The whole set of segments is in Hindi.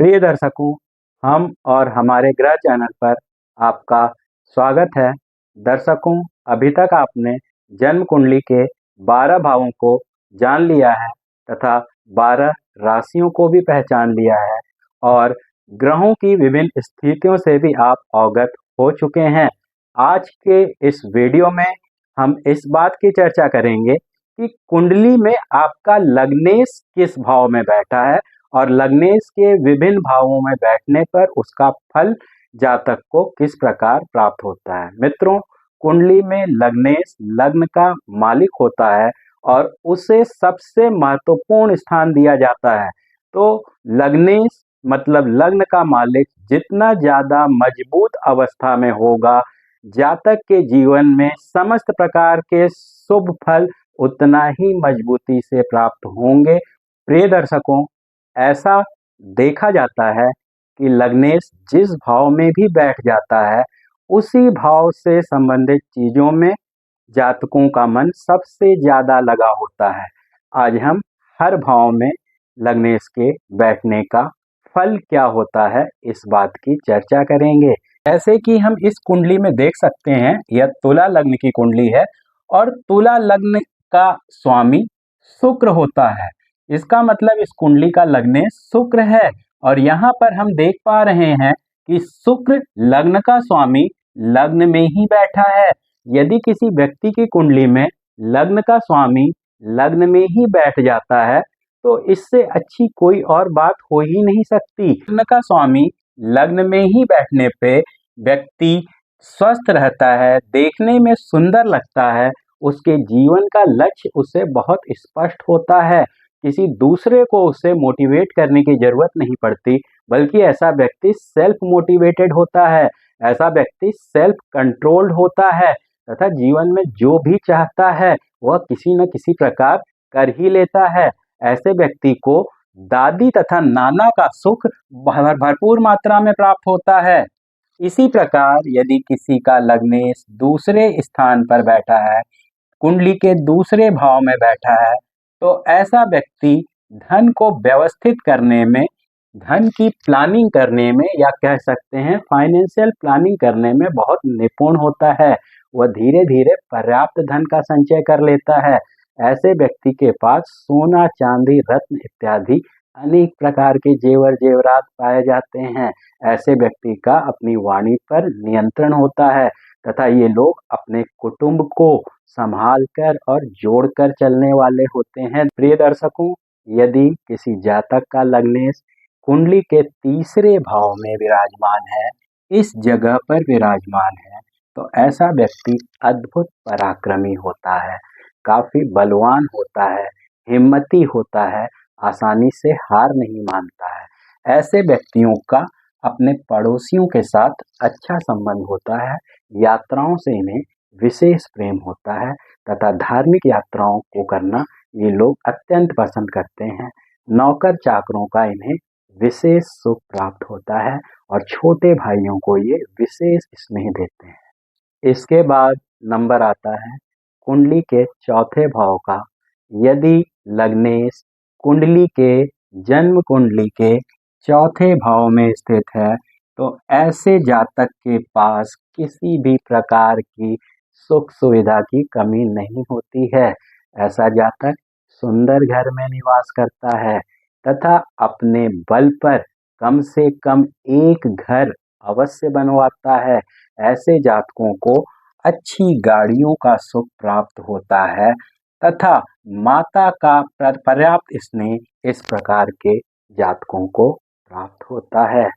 प्रिय दर्शकों, हम और हमारे ग्रह चैनल पर आपका स्वागत है। दर्शकों, अभी तक आपने जन्म कुंडली के 12 भावों को जान लिया है तथा 12 राशियों को भी पहचान लिया है और ग्रहों की विभिन्न स्थितियों से भी आप अवगत हो चुके हैं। आज के इस वीडियो में हम इस बात की चर्चा करेंगे कि कुंडली में आपका लग्नेश किस भाव में बैठा है और लग्नेश के विभिन्न भावों में बैठने पर उसका फल जातक को किस प्रकार प्राप्त होता है। मित्रों, कुंडली में लग्नेश लग्न का मालिक होता है और उसे सबसे महत्वपूर्ण स्थान दिया जाता है। तो लग्नेश मतलब लग्न का मालिक जितना ज्यादा मजबूत अवस्था में होगा, जातक के जीवन में समस्त प्रकार के शुभ फल उतना ही मजबूती से प्राप्त होंगे। प्रिय दर्शकों, ऐसा देखा जाता है कि लग्नेश जिस भाव में भी बैठ जाता है, उसी भाव से संबंधित चीजों में जातकों का मन सबसे ज्यादा लगा होता है। आज हम हर भाव में लग्नेश के बैठने का फल क्या होता है, इस बात की चर्चा करेंगे। जैसे कि हम इस कुंडली में देख सकते हैं, यह तुला लग्न की कुंडली है और तुला लग्न का स्वामी शुक्र होता है। इसका मतलब इस कुंडली का लग्नेश शुक्र है और यहाँ पर हम देख पा रहे हैं कि शुक्र लग्न का स्वामी लग्न में ही बैठा है। यदि किसी व्यक्ति की कुंडली में लग्न का स्वामी लग्न में ही बैठ जाता है तो इससे अच्छी कोई और बात हो ही नहीं सकती। लग्न का स्वामी लग्न में ही बैठने पे व्यक्ति स्वस्थ रहता है, देखने में सुंदर लगता है, उसके जीवन का लक्ष्य उसे बहुत स्पष्ट होता है। किसी दूसरे को उसे मोटिवेट करने की जरूरत नहीं पड़ती, बल्कि ऐसा व्यक्ति सेल्फ मोटिवेटेड होता है, ऐसा व्यक्ति सेल्फ कंट्रोल्ड होता है तथा जीवन में जो भी चाहता है वह किसी न किसी प्रकार कर ही लेता है। ऐसे व्यक्ति को दादी तथा नाना का सुख भरपूर मात्रा में प्राप्त होता है। इसी प्रकार यदि किसी का लग्नेश दूसरे स्थान पर बैठा है, कुंडली के दूसरे भाव में बैठा है, तो ऐसा व्यक्ति धन को व्यवस्थित करने में, धन की प्लानिंग करने में या कह सकते हैं फाइनेंशियल प्लानिंग करने में बहुत निपुण होता है। वह धीरे धीरे पर्याप्त धन का संचय कर लेता है। ऐसे व्यक्ति के पास सोना, चांदी, रत्न इत्यादि अनेक प्रकार के जेवर जेवरात पाए जाते हैं। ऐसे व्यक्ति का अपनी वाणी पर नियंत्रण होता है तथा ये लोग अपने कुटुंब को संभाल कर और जोड़कर चलने वाले होते हैं। प्रिय दर्शकों, यदि किसी जातक का लग्नेश कुंडली के तीसरे भाव में विराजमान है, इस जगह पर विराजमान है, तो ऐसा व्यक्ति अद्भुत पराक्रमी होता है, काफी बलवान होता है, हिम्मती होता है, आसानी से हार नहीं मानता है। ऐसे व्यक्तियों का अपने पड़ोसियों के साथ अच्छा संबंध होता है, यात्राओं से इन्हें विशेष प्रेम होता है तथा धार्मिक यात्राओं को करना ये लोग अत्यंत पसंद करते हैं। नौकर चाकरों का इन्हें विशेष सुख प्राप्त होता है और छोटे भाइयों को ये विशेष स्नेह देते हैं। इसके बाद नंबर आता है कुंडली के चौथे भाव का। यदि लग्नेश कुंडली के जन्म कुंडली के चौथे भाव में स्थित है, तो ऐसे जातक के पास किसी भी प्रकार की सुख सुविधा की कमी नहीं होती है। ऐसा जातक सुंदर घर में निवास करता है तथा अपने बल पर कम से कम एक घर अवश्य बनवाता है। ऐसे जातकों को अच्छी गाड़ियों का सुख प्राप्त होता है तथा माता का पर्याप्त स्नेह इस प्रकार के जातकों को प्राप्त होता है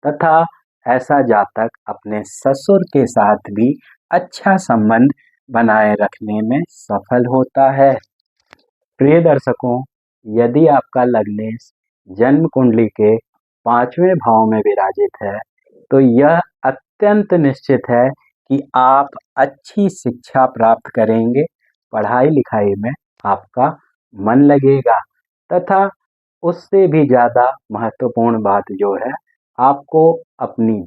तथा ऐसा जातक अपने ससुर के साथ भी अच्छा संबंध बनाए रखने में सफल होता है। प्रिय दर्शकों, यदि आपका लग्नेश जन्म कुंडली के 5वें भाव में विराजित है, तो यह अत्यंत निश्चित है कि आप अच्छी शिक्षा प्राप्त करेंगे, पढ़ाई लिखाई में आपका मन लगेगा तथा उससे भी ज़्यादा महत्वपूर्ण बात जो है, आपको अपनी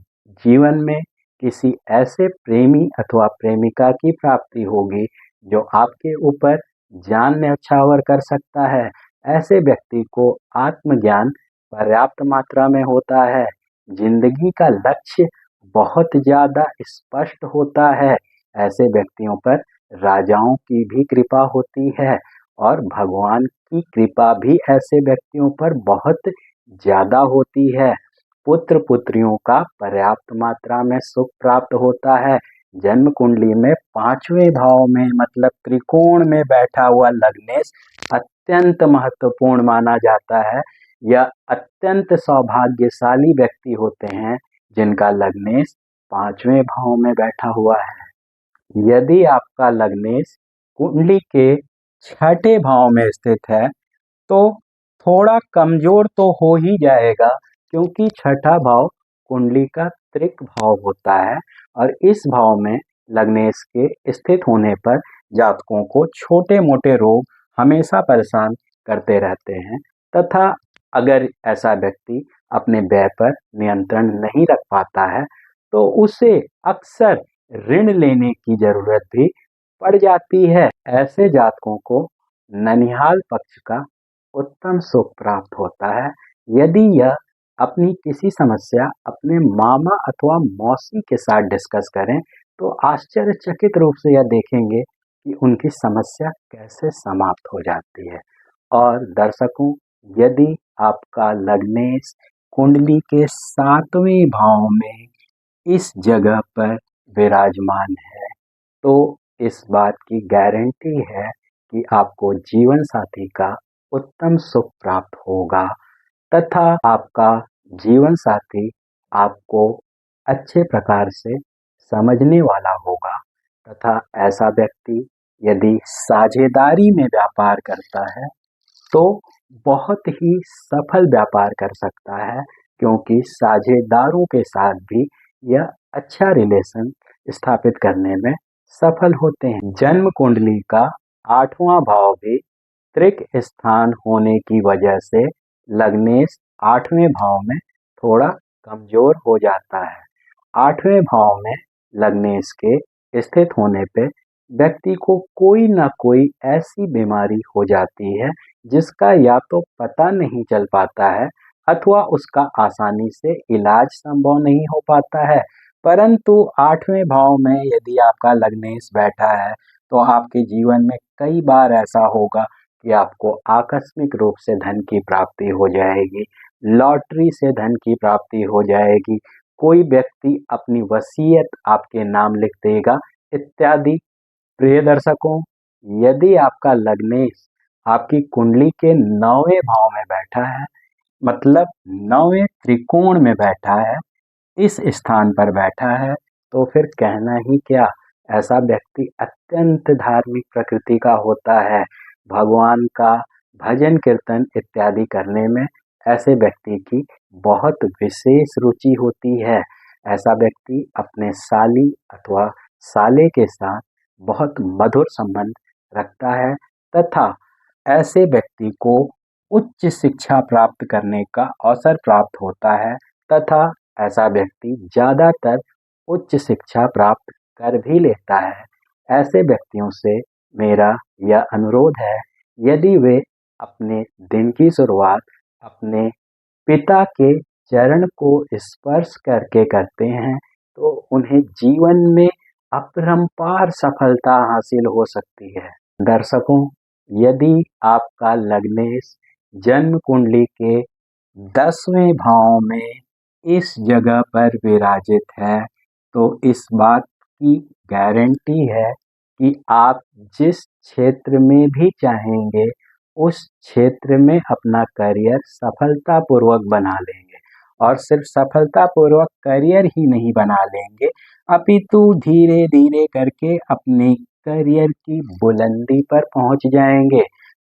जीवन में किसी ऐसे प्रेमी अथवा प्रेमिका की प्राप्ति होगी जो आपके ऊपर जान न्यौछावर कर सकता है। ऐसे व्यक्ति को आत्मज्ञान पर्याप्त मात्रा में होता है, जिंदगी का लक्ष्य बहुत ज़्यादा स्पष्ट होता है, ऐसे व्यक्तियों पर राजाओं की भी कृपा होती है और भगवान की कृपा भी ऐसे व्यक्तियों पर बहुत ज़्यादा होती है। पुत्र-पुत्रियों का पर्याप्त मात्रा में सुख प्राप्त होता है। जन्म कुंडली में 5वें भाव में मतलब त्रिकोण में बैठा हुआ लग्नेश अत्यंत महत्वपूर्ण माना जाता है। यह अत्यंत सौभाग्यशाली व्यक्ति होते हैं जिनका लग्नेश 5वें भाव में बैठा हुआ है। यदि आपका लग्नेश कुंडली के 6ठे भाव में स्थित है तो थोड़ा कमजोर तो हो ही जाएगा, क्योंकि 6ठा भाव कुंडली का त्रिक भाव होता है और इस भाव में लग्नेश के स्थित होने पर जातकों को छोटे मोटे रोग हमेशा परेशान करते रहते हैं तथा अगर ऐसा व्यक्ति अपने व्यय पर नियंत्रण नहीं रख पाता है तो उसे अक्सर ऋण लेने की जरूरत भी पड़ जाती है। ऐसे जातकों को ननिहाल पक्ष का उत्तम सुख प्राप्त होता है। यदि यह अपनी किसी समस्या अपने मामा अथवा मौसी के साथ डिस्कस करें तो आश्चर्यचकित रूप से यह देखेंगे कि उनकी समस्या कैसे समाप्त हो जाती है। और दर्शकों, यदि आपका लग्नेश कुंडली के 7वें भाव में इस जगह पर विराजमान है तो इस बात की गारंटी है कि आपको जीवन साथी का उत्तम सुख प्राप्त होगा तथा आपका जीवन साथी आपको अच्छे प्रकार से समझने वाला होगा तथा ऐसा व्यक्ति यदि साझेदारी में व्यापार करता है तो बहुत ही सफल व्यापार कर सकता है, क्योंकि साझेदारों के साथ भी यह अच्छा रिलेशन स्थापित करने में सफल होते हैं। जन्म कुंडली का 8वां भाव भी त्रिक स्थान होने की वजह से लग्नेश 8वें भाव में थोड़ा कमजोर हो जाता है। 8वें भाव में लग्नेश के स्थित होने पे व्यक्ति को कोई ना कोई ऐसी बीमारी हो जाती है जिसका या तो पता नहीं चल पाता है अथवा उसका आसानी से इलाज संभव नहीं हो पाता है। परंतु 8वें भाव में यदि आपका लग्नेश बैठा है तो आपके जीवन में कई बार ऐसा होगा कि आपको आकस्मिक रूप से धन की प्राप्ति हो जाएगी, लॉटरी से धन की प्राप्ति हो जाएगी, कोई व्यक्ति अपनी वसीयत आपके नाम लिख देगा इत्यादि। प्रिय दर्शकों, यदि आपका लग्नेश आपकी कुंडली के 9वें भाव में बैठा है मतलब 9वें त्रिकोण में बैठा है, इस स्थान पर बैठा है तो फिर कहना ही क्या, ऐसा व्यक्ति अत्यंत धार्मिक प्रकृति का होता है। भगवान का भजन कीर्तन इत्यादि करने में ऐसे व्यक्ति की बहुत विशेष रुचि होती है। ऐसा व्यक्ति अपने साली अथवा साले के साथ बहुत मधुर संबंध रखता है तथा ऐसे व्यक्ति को उच्च शिक्षा प्राप्त करने का अवसर प्राप्त होता है तथा ऐसा व्यक्ति ज़्यादातर उच्च शिक्षा प्राप्त कर भी लेता है। ऐसे व्यक्तियों से मेरा यह अनुरोध है, यदि वे अपने दिन की शुरुआत अपने पिता के चरण को स्पर्श करके करते हैं तो उन्हें जीवन में अपरंपार सफलता हासिल हो सकती है। दर्शकों, यदि आपका लग्नेश जन्म कुंडली के 10वें भाव में इस जगह पर विराजित है तो इस बात की गारंटी है कि आप जिस क्षेत्र में भी चाहेंगे उस क्षेत्र में अपना करियर सफलतापूर्वक बना लेंगे और सिर्फ सफलतापूर्वक करियर ही नहीं बना लेंगे अपितु धीरे धीरे करके अपने करियर की बुलंदी पर पहुंच जाएंगे।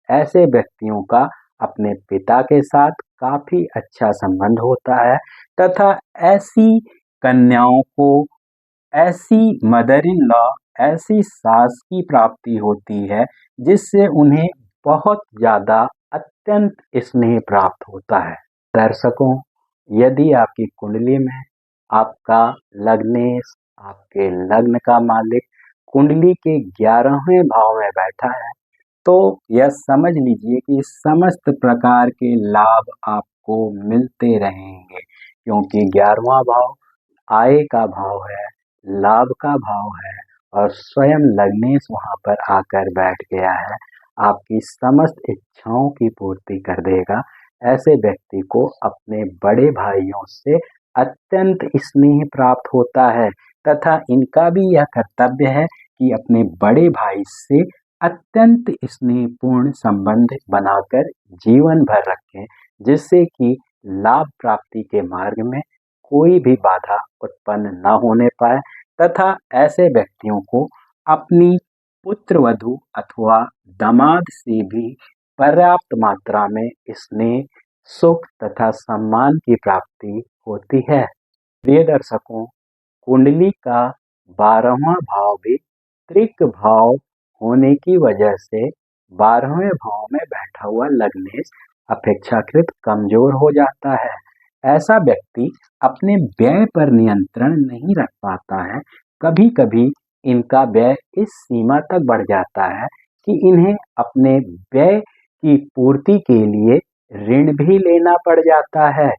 ऐसे व्यक्तियों का अपने पिता के साथ काफी अच्छा संबंध होता है तथा ऐसी कन्याओं को ऐसी मदर इन लॉ ऐसी सास की प्राप्ति होती है जिससे उन्हें बहुत ज़्यादा अत्यंत स्नेह प्राप्त होता है। दर्शकों, यदि आपकी कुंडली में आपका लग्नेश आपके लग्न का मालिक कुंडली के 11वें भाव में बैठा है तो यह समझ लीजिए कि समस्त प्रकार के लाभ आप आपको मिलते रहेंगे, क्योंकि 11वां भाव आय का भाव है, लाभ का भाव है और स्वयं लग्नेश वहाँ पर आकर बैठ गया है। आपकी समस्त इच्छाओं की पूर्ति कर देगा। ऐसे व्यक्ति को अपने बड़े भाइयों से अत्यंत स्नेह प्राप्त होता है तथा इनका भी यह कर्तव्य है कि अपने बड़े भाई से अत्यंत स्नेहपूर्ण संबंध बनाकर जीवन भर रखें, जिससे कि लाभ प्राप्ति के मार्ग में कोई भी बाधा उत्पन्न न होने पाए तथा ऐसे व्यक्तियों को अपनी पुत्रवधू अथवा दामाद से भी पर्याप्त मात्रा में स्नेह, सुख तथा सम्मान की प्राप्ति होती है। प्रिय दर्शकों, कुंडली का 12वां भाव भी त्रिक भाव होने की वजह से 12वें भाव में बैठा हुआ लग्नेश अपेक्षाकृत कमजोर हो जाता है। ऐसा व्यक्ति अपने व्यय पर नियंत्रण नहीं रख पाता है। कभी कभी इनका व्यय इस सीमा तक बढ़ जाता है कि इन्हें अपने व्यय की पूर्ति के लिए ऋण भी लेना पड़ जाता है।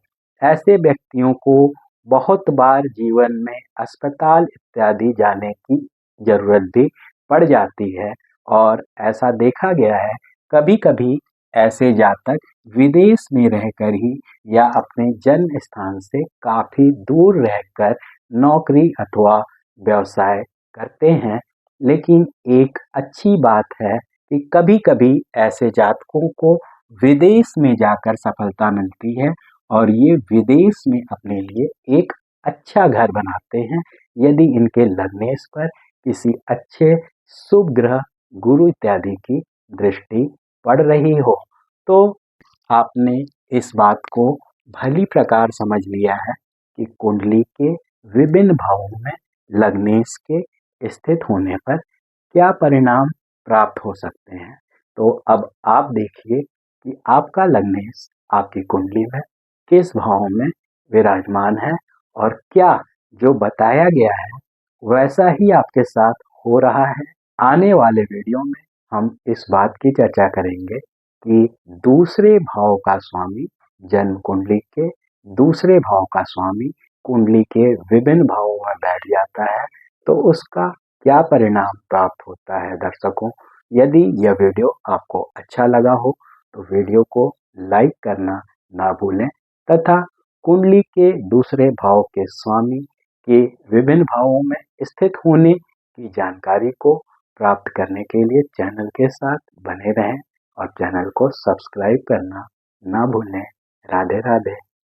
ऐसे व्यक्तियों को बहुत बार जीवन में अस्पताल इत्यादि जाने की जरूरत भी पड़ जाती है और ऐसा देखा गया है कभी कभी ऐसे जातक विदेश में रहकर ही या अपने जन्म स्थान से काफी दूर रहकर नौकरी अथवा व्यवसाय करते हैं। लेकिन एक अच्छी बात है कि कभी कभी ऐसे जातकों को विदेश में जाकर सफलता मिलती है और ये विदेश में अपने लिए एक अच्छा घर बनाते हैं यदि इनके लग्नेश पर किसी अच्छे शुभ ग्रह गुरु इत्यादि की दृष्टि पड़ रही हो। तो आपने इस बात को भली प्रकार समझ लिया है कि कुंडली के विभिन्न भावों में लग्नेश के स्थित होने पर क्या परिणाम प्राप्त हो सकते हैं। तो अब आप देखिए कि आपका लग्नेश आपकी कुंडली में किस भाव में विराजमान है और क्या जो बताया गया है वैसा ही आपके साथ हो रहा है। आने वाले वीडियो में हम इस बात की चर्चा करेंगे कि दूसरे भाव का स्वामी जन्म कुंडली के दूसरे भाव का स्वामी कुंडली के विभिन्न भावों में बैठ जाता है तो उसका क्या परिणाम प्राप्त होता है। दर्शकों, यदि यह वीडियो आपको अच्छा लगा हो तो वीडियो को लाइक करना ना भूलें तथा कुंडली के दूसरे भाव के स्वामी के विभिन्न भावों में स्थित होने की जानकारी को प्राप्त करने के लिए चैनल के साथ बने रहें और चैनल को सब्सक्राइब करना ना भूलें। राधे राधे।